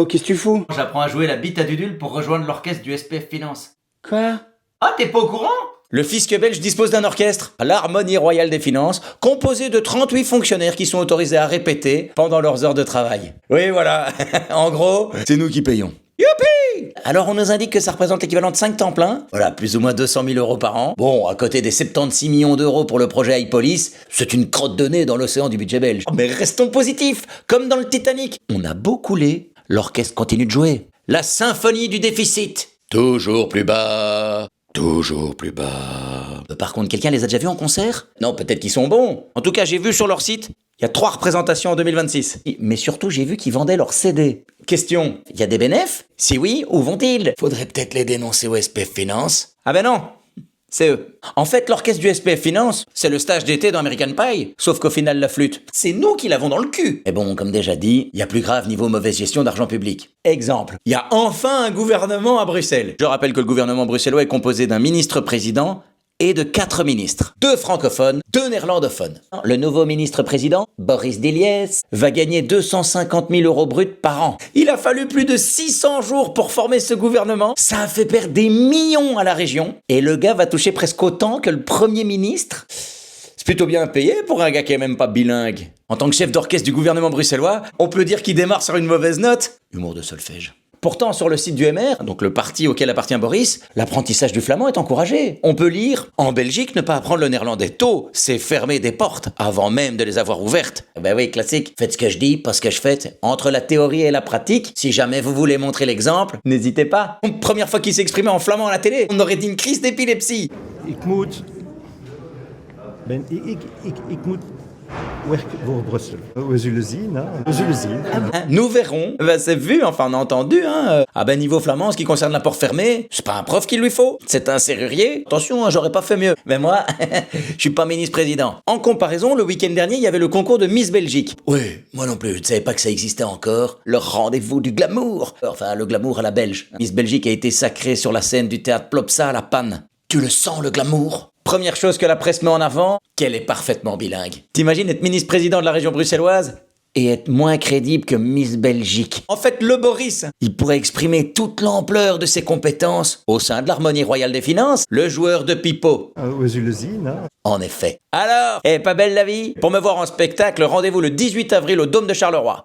Oh, qu'est-ce que tu fous? J'apprends à jouer la bite à Dudule pour rejoindre l'orchestre du SPF Finance. Quoi? Ah, t'es pas au courant? Le fisc belge dispose d'un orchestre, l'Harmonie Royale des Finances, composé de 38 fonctionnaires qui sont autorisés à répéter pendant leurs heures de travail. Oui, voilà. En gros, c'est nous qui payons. Youpi! Alors on nous indique que ça représente l'équivalent de 5 temps plein. Voilà, plus ou moins 200 000 euros par an. Bon, à côté des 76 millions d'euros pour le projet iPolice, c'est une crotte de nez dans l'océan du budget belge. Oh, mais restons positifs, comme dans le Titanic. On a beau couler, l'orchestre continue de jouer. La symphonie du déficit. Toujours plus bas. Toujours plus bas. Par contre, quelqu'un les a déjà vus en concert? Non, peut-être qu'ils sont bons. En tout cas, j'ai vu sur leur site, il y a 3 représentations en 2026. Mais surtout, j'ai vu qu'ils vendaient leurs CD. Question, il y a des bénéfices? Si oui, où vont-ils? Faudrait peut-être les dénoncer au SPF Finance. Ah ben non, c'est eux. En fait, l'orchestre du SPF Finance, c'est le stage d'été dans American Pie. Sauf qu'au final, la flûte, c'est nous qui l'avons dans le cul. Et bon, comme déjà dit, il y a plus grave niveau mauvaise gestion d'argent public. Exemple, il y a enfin un gouvernement à Bruxelles. Je rappelle que le gouvernement bruxellois est composé d'un ministre-président et de 4 ministres. 2 francophones, 2 néerlandophones. Le nouveau ministre-président, Boris Diliès, va gagner 250 000 euros bruts par an. Il a fallu plus de 600 jours pour former ce gouvernement. Ça a fait perdre des millions à la région. Et le gars va toucher presque autant que le premier ministre. C'est plutôt bien payé pour un gars qui est même pas bilingue. En tant que chef d'orchestre du gouvernement bruxellois, on peut dire qu'il démarre sur une mauvaise note. Humour de solfège. Pourtant, sur le site du MR, donc le parti auquel appartient Boris, l'apprentissage du flamand est encouragé. On peut lire « En Belgique, ne pas apprendre le néerlandais tôt, c'est fermer des portes, avant même de les avoir ouvertes. » Ben oui, classique. Faites ce que je dis, pas ce que je fais. Entre la théorie et la pratique, si jamais vous voulez montrer l'exemple, n'hésitez pas. Première fois qu'il s'exprimait en flamand à la télé, on aurait dit une crise d'épilepsie. Ik moet werken voor Brussel. We zullen zien, hein. We zullen zien. Nous verrons. Ben c'est vu, enfin on a entendu, hein. Ah ben niveau flamand, ce qui concerne la porte fermée, c'est pas un prof qu'il lui faut, c'est un serrurier. Attention, hein, j'aurais pas fait mieux. Mais moi, je suis pas ministre-président. En comparaison, le week-end dernier, il y avait le concours de Miss Belgique. Oui, moi non plus, je ne savais pas que ça existait encore. Le rendez-vous du glamour. Enfin, le glamour à la belge. Miss Belgique a été sacrée sur la scène du théâtre Plopsa à La Panne. Tu le sens, le glamour? Première chose que la presse met en avant, qu'elle est parfaitement bilingue. T'imagines être ministre-président de la région bruxelloise et être moins crédible que Miss Belgique. En fait, le Boris, il pourrait exprimer toute l'ampleur de ses compétences au sein de l'Harmonie Royale des Finances, le joueur de pipeau. We zullen zien, hein. En effet. Alors, pas belle la vie? Pour me voir en spectacle, rendez-vous le 18 avril au Dôme de Charleroi.